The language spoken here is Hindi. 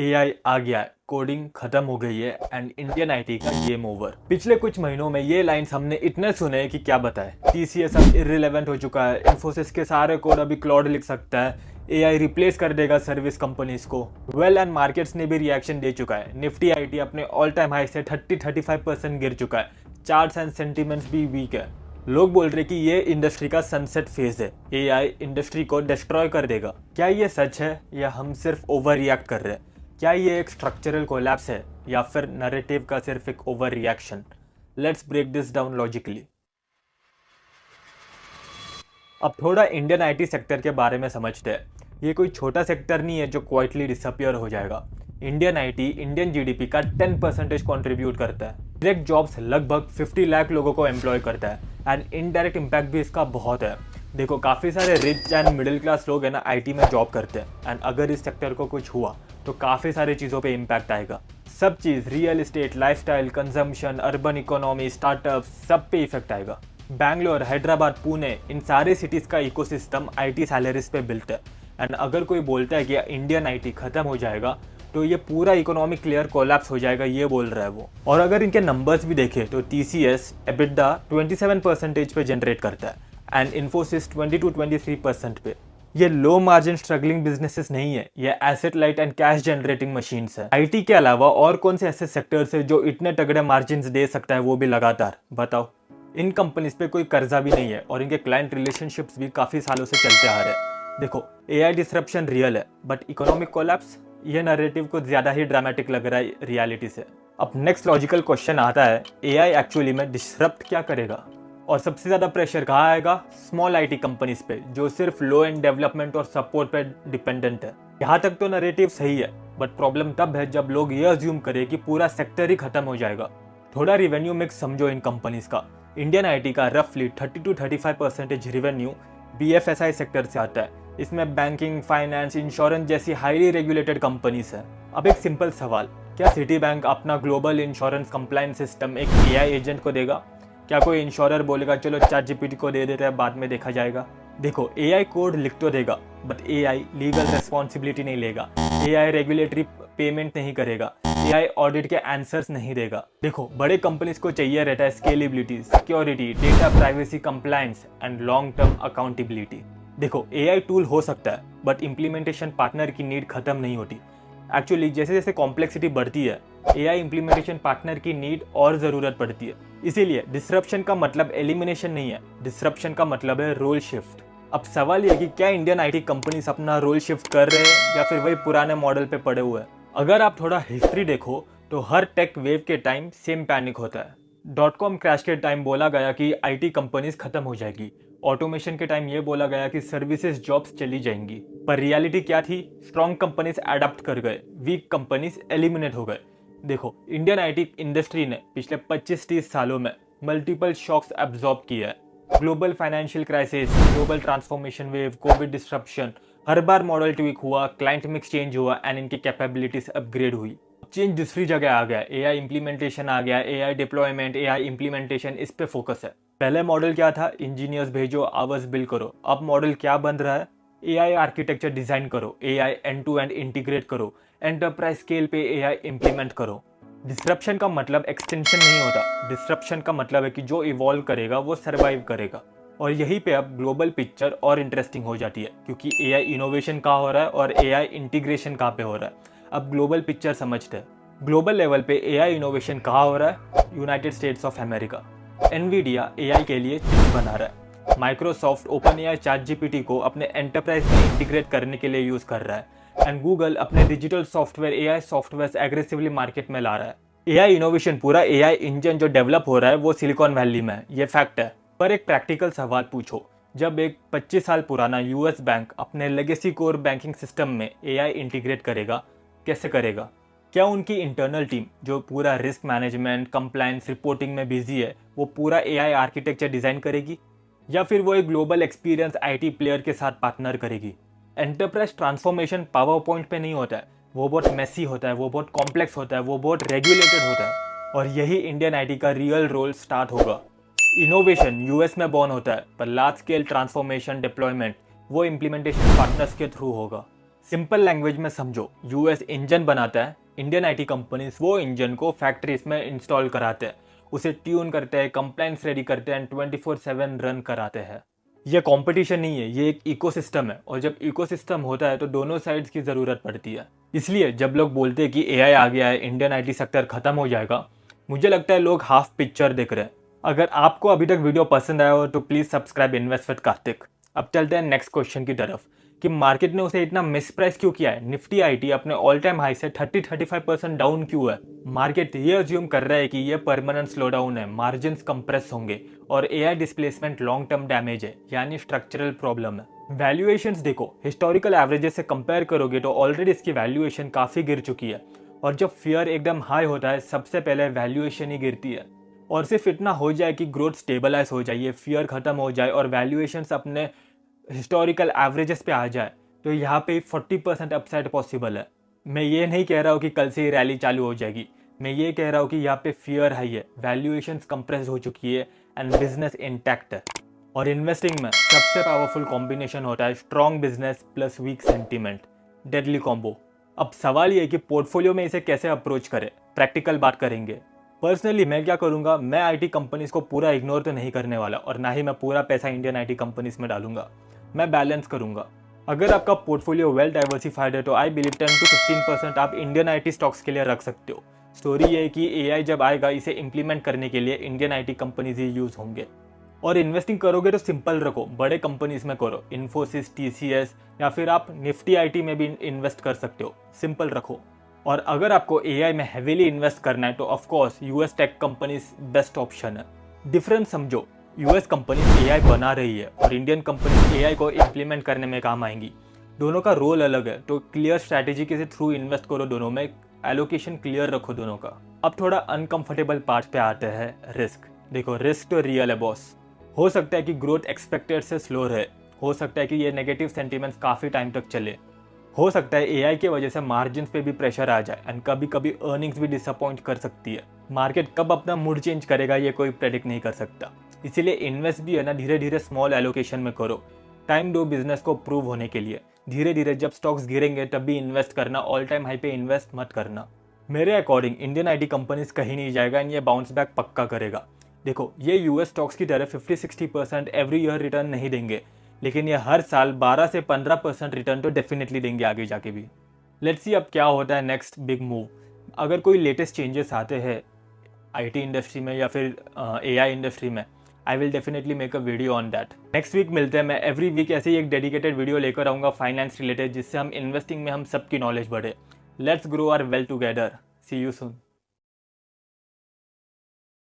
एआई आ गया है, कोडिंग खत्म हो गई है एंड इंडियन आईटी का गेम ओवर। पिछले कुछ महीनों में ये लाइंस हमने इतने सुने कि क्या बताएं। टीसीएस अब इररिलेवेंट हो चुका है, इन्फोसिस के सारे कोड अभी क्लाउड लिख सकता है, एआई रिप्लेस कर देगा सर्विस कंपनीज को। वेल एंड मार्केट्स ने भी रिएक्शन दे चुका है। निफ्टी आईटी अपने ऑल टाइम हाई से 30-35% गिर चुका है। चार्ट्स एंड सेंटीमेंट्स भी वीक है। लोग बोल रहे कि ये इंडस्ट्री का सनसेट फेज है, एआई इंडस्ट्री को डिस्ट्रॉय कर देगा। क्या ये सच है या हम सिर्फ ओवर रिएक्ट कर रहे हैं? क्या ये एक स्ट्रक्चरल कोलैप्स है या फिर नैरेटिव का सिर्फ एक over reaction? Let's break this down logically. अब थोड़ा इंडियन आईटी सेक्टर के बारे में समझते हैं। ये कोई छोटा सेक्टर नहीं है जो क्वाइटली डिसअपियर हो जाएगा। इंडियन आईटी इंडियन जीडीपी का 10% कंट्रीब्यूट करता है। डायरेक्ट जॉब्स लगभग 50 लाख लोगों को एम्प्लॉय करता है एंड इनडायरेक्ट इम्पैक्ट भी इसका बहुत है। देखो, काफ़ी सारे रिच एंड मिडिल क्लास लोग हैं ना आईटी में जॉब करते हैं एंड अगर इस सेक्टर को कुछ हुआ तो काफ़ी सारी चीज़ों पे इम्पैक्ट आएगा। सब चीज़, real estate, lifestyle, consumption, urban economy, startup, सब पे इफेक्ट आएगा। बैंगलोर, हैदराबाद, पुणे, इन सारे सिटीज़ का इकोसिस्टम आईटी सैलरीज पे बिल्ट है एंड अगर कोई बोलता है कि इंडियन आईटी खत्म हो जाएगा तो ये पूरा इकोनॉमिक क्लियर कोलैप्स हो जाएगा, ये बोल रहा है वो। और अगर इनके नंबर्स भी देखें तो टीसीएस एबिटा 27% पे जनरेट करता है एंड इन्फोसिस 20-23% पे। ये लो मार्जिन स्ट्रगलिंग बिजनेसेस नहीं है, ये asset light and cash generating machines है। आईटी के अलावा और कौन से ऐसे सेक्टर्स है जो इतने तगड़े मार्जिन्स दे सकता है, वो भी लगातार? बताओ। इन कंपनीज पे कोई कर्जा भी नहीं है और इनके क्लाइंट रिलेशनशिप्स भी काफी सालों से चलते आ रहे हैं। देखो, एआई डिसरप्शन रियल है बट इकोनॉमिक कोलैप्स, ये नैरेटिव को ज्यादा ही ड्रामेटिक लग रहा है रियलिटी से। अब नेक्स्ट लॉजिकल क्वेश्चन आता है, एआई एक्चुअली में डिसरप्ट क्या करेगा? और सबसे ज़्यादा प्रेशर कहाँ आएगा? स्मॉल आईटी कंपनीज पे, जो सिर्फ लो एंड डेवलपमेंट और सपोर्ट पे डिपेंडेंट है। यहाँ तक तो नैरेटिव सही है बट प्रॉब्लम तब है जब लोग ये अज्यूम करें कि पूरा सेक्टर ही खत्म हो जाएगा। थोड़ा रिवेन्यू मिक्स समझो इन कंपनीज का। इंडियन आईटी का रफली 30-35% रिवेन्यू बीएफएसआई सेक्टर से आता है। इसमें बैंकिंग, फाइनेंस, इंश्योरेंस जैसी हाईली रेगुलेटेड कंपनीज है। अब एक सिंपल सवाल, क्या सिटी बैंक अपना ग्लोबल इंश्योरेंस कंप्लायंस सिस्टम एक एआई एजेंट को देगा? क्या कोई इंश्योरर बोलेगा चलो चैट जीपीटी को दे देते हैं, बाद में देखा जाएगा? देखो, एआई कोड लिख तो देगा बट एआई लीगल रिस्पॉन्सिबिलिटी नहीं लेगा, एआई रेगुलेटरी पेमेंट नहीं करेगा, एआई ऑडिट के आंसर्स नहीं देगा। देखो, बड़े कंपनीज को चाहिए रहता है scalability, security, data privacy, compliance and long term accountability. देखो, एआई टूल हो सकता है बट इम्प्लीमेंटेशन पार्टनर की नीड खत्म नहीं होती। एक्चुअली जैसे जैसे कॉम्प्लेक्सिटी बढ़ती है, एआई इम्प्लीमेंटेशन पार्टनर की नीड और ज़रूरत पड़ती है। इसीलिए डिसरप्शन का मतलब एलिमिनेशन नहीं है, डिसरप्शन का मतलब है रोल शिफ्ट। अब सवाल यह कि क्या इंडियन आईटी कंपनीज अपना रोल शिफ्ट कर रहे हैं या फिर वही पुराने मॉडल पे पड़े हुए हैं? अगर आप थोड़ा हिस्ट्री देखो तो हर टेक वेव के टाइम सेम पैनिक होता है। .com क्रैश के टाइम बोला गया कि आईटी कंपनीज खत्म हो जाएगी। ऑटोमेशन के टाइम ये बोला गया कि सर्विसेज जॉब्स चली जाएंगी। पर रियलिटी क्या थी? स्ट्रॉन्ग कंपनीज अडेप्ट कर गए, वीक कंपनीज एलिमिनेट हो गए। देखो, इंडियन आईटी इंडस्ट्री ने पिछले 25-30 सालों में मल्टीपल शॉक्स एब्जॉर्ब किया है। Global financial crisis, global transformation wave, Covid disruption, हर बार मॉडल ट्वीक हुआ, क्लाइंट मिक्स चेंज हुआ एंड इनकी कैपेबिलिटीज अपग्रेड हुई। चेंज दूसरी जगह आ गया, एआई इम्प्लीमेंटेशन आ गया, एआई डिप्लॉयमेंट, एआई इम्प्लीमेंटेशन, इस पे फोकस है। पहले मॉडल क्या था? इंजीनियर्स भेजो, आवर्स बिल करो। अब मॉडल क्या बन रहा है? एआई आर्किटेक्चर डिजाइन करो, AI end to end integrate करो, एंटरप्राइज स्केल पे एआई इंप्लीमेंट करो। डिस्रप्शन का मतलब एक्सटेंशन नहीं होता, डिस्रप्शन का मतलब है कि जो इवॉल्व करेगा वो सर्वाइव करेगा। और यहीं पे अब ग्लोबल पिक्चर और इंटरेस्टिंग हो जाती है, क्योंकि एआई इनोवेशन कहाँ हो रहा है और एआई इंटीग्रेशन कहाँ पे हो रहा है। अब ग्लोबल पिक्चर समझते हैं। ग्लोबल लेवल पे एआई इनोवेशन कहाँ हो रहा है? United states of America. Nvidia AI के लिए चिप्स बना रहा है। Microsoft open AI chat GPT को अपने एंटरप्राइज में इंटीग्रेट करने के लिए यूज कर रहा है एंड गूगल अपने digital software AI software aggressively market में ला रहा है। एआई इनोवेशन, पूरा एआई इंजन जो डेवलप हो रहा है वो सिलिकॉन वैली में है, ये फैक्ट है। पर एक प्रैक्टिकल सवाल पूछो, जब एक 25 साल पुराना यूएस बैंक अपने लेगेसी कोर बैंकिंग सिस्टम में एआई इंटीग्रेट करेगा, कैसे करेगा? क्या उनकी इंटरनल टीम जो पूरा रिस्क मैनेजमेंट, कंप्लायंस, रिपोर्टिंग में बिजी है, वो पूरा एआई आर्किटेक्चर डिजाइन करेगी या फिर वो एक ग्लोबल एक्सपीरियंस आईटी प्लेयर के साथ पार्टनर करेगी? एंटरप्राइज ट्रांसफॉर्मेशन पावर पॉइंट पे नहीं होता है, वो बहुत मेसी होता है, वो बहुत कॉम्प्लेक्स होता है, वो बहुत रेगुलेटेड होता है। और यही इंडियन आईटी का रियल रोल स्टार्ट होगा। इनोवेशन यूएस में बॉर्न होता है पर लार्ज स्केल ट्रांसफॉर्मेशन डिप्लॉयमेंट वो इम्प्लीमेंटेशन पार्टनर्स के थ्रू होगा। सिंपल लैंग्वेज में समझो, यूएस इंजन बनाता है, इंडियन आईटी कंपनीज वो इंजन को फैक्ट्रीज में इंस्टॉल कराते हैं, उसे ट्यून करते हैं, कंप्लायंस रेडी करते हैं, 24/7 रन कराते हैं। ये कंपटीशन नहीं है, ये एक इकोसिस्टम है, और जब इकोसिस्टम होता है तो दोनों साइड्स की ज़रूरत पड़ती है। इसलिए जब लोग बोलते हैं कि एआई आ गया है, इंडियन आईटी सेक्टर खत्म हो जाएगा, मुझे लगता है लोग हाफ पिक्चर देख रहे हैं। अगर आपको अभी तक वीडियो पसंद आया हो तो please subscribe invest with Kartik. अब चलते हैं नेक्स्ट क्वेश्चन की तरफ कि मार्केट ने उसे इतना मिस प्राइस क्यों किया है। निफ्टी आईटी अपने ऑल टाइम हाई से 30-35% डाउन क्यों है। मार्केट ये अज्यूम कर रहा है कि ये परमानेंट स्लो डाउन है, मार्जिन कंप्रेस होंगे और AI displacement long term damage है, यानी स्ट्रक्चरल प्रॉब्लम है। वैल्यूएशंस देखो, हिस्टोरिकल एवरेजेस से कंपेयर करोगे तो ऑलरेडी इसकी वैल्यूएशन काफ़ी गिर चुकी है, और जब फियर एकदम हाई होता है सबसे पहले वैल्यूएशन ही गिरती है। और सिर्फ इतना हो जाए कि ग्रोथ स्टेबलाइज हो जाए, फियर खत्म हो जाए और वैल्यूएशंस अपने हिस्टोरिकल एवरेजेस पे आ जाए, तो यहाँ पे 40% अपसाइड पॉसिबल है। मैं ये नहीं कह रहा हूँ कि कल से ही रैली चालू हो जाएगी, मैं ये कह रहा हूँ कि यहाँ पे फियर हाई है, वैल्यूएशंस कंप्रेस हो चुकी है एंड बिजनेस इंटैक्ट है। और इन्वेस्टिंग में सबसे पावरफुल कॉम्बिनेशन होता है strong business plus week sentiment, deadly combo. अब सवाल ये है कि पोर्टफोलियो में इसे कैसे अप्रोच करें, प्रैक्टिकल बात करेंगे। पर्सनली मैं क्या करूंगा, मैं आईटी कंपनीज को पूरा इग्नोर तो नहीं करने वाला, और ना ही मैं पूरा पैसा इंडियन आईटी कंपनीज में डालूंगा, मैं बैलेंस करूंगा। अगर आपका पोर्टफोलियो वेल डाइवर्सिफाइड है तो आई बिलीव 10-15% आप इंडियन आईटी स्टॉक्स के लिए रख सकते हो। स्टोरी ये है कि एआई जब आएगा इसे इंप्लीमेंट करने के लिए Indian IT companies he use होंगे। और इन्वेस्टिंग करोगे तो सिंपल रखो, बड़े कंपनीज में करो, इन्फोसिस, टीसीएस, या फिर आप निफ्टी आईटी में भी इन्वेस्ट कर सकते हो, सिंपल रखो। और अगर आपको एआई में हेवीली इन्वेस्ट करना है तो of course US tech companies best option है। डिफरेंस समझो, यूएस कंपनी एआई बना रही है और इंडियन कंपनी एआई को इम्प्लीमेंट करने में काम आएंगी। दोनों का रोल अलग है, तो क्लियर स्ट्रैटेजी के थ्रू इन्वेस्ट करो, दोनों में एलोकेशन क्लियर रखो दोनों का। अब थोड़ा अनकंफर्टेबल पार्ट पे आते हैं, रिस्क। देखो, रिस्क तो रियल है बॉस। हो सकता है कि ग्रोथ एक्सपेक्टेड से स्लो रहे, हो सकता है कि ये नेगेटिव सेंटीमेंट्स काफ़ी टाइम तक चले, हो सकता है एआई की वजह से मार्जिन पे भी प्रेशर आ जाए एंड कभी कभी अर्निंग्स भी डिसअपॉइंट कर सकती है। मार्केट कब अपना मूड चेंज करेगा ये कोई प्रेडिक्ट नहीं कर सकता, इसीलिए इन्वेस्ट भी है ना धीरे धीरे स्मॉल एलोकेशन में करो। टाइम दो बिजनेस को प्रूव होने के लिए, धीरे धीरे जब स्टॉक्स गिरेंगे तब भी इन्वेस्ट करना, ऑल टाइम हाई पे इन्वेस्ट मत करना। मेरे अकॉर्डिंग इंडियन आईटी कंपनीज कहीं नहीं जाएगा एंड ये बाउंस बैक पक्का करेगा। देखो, ये यूएस स्टॉक्स की तरह 50-60% एवरी ईयर रिटर्न नहीं देंगे, लेकिन ये हर साल 12 से 15% रिटर्न तो डेफिनेटली देंगे आगे जाके भी। लेट्स सी अब क्या होता है नेक्स्ट बिग मूव। अगर कोई लेटेस्ट चेंजेस आते हैं आईटी इंडस्ट्री में या फिर एआई इंडस्ट्री में, I will definitely make a video on that. Next week मिलते हैं, मैं एवरी वीक ऐसे ही एक डेडिकेटेड वीडियो लेकर आऊँगा फाइनेंस रिलेटेड, जिससे हम इन्वेस्टिंग में हम सबकी नॉलेज बढ़े। Let's grow our well together. See you soon.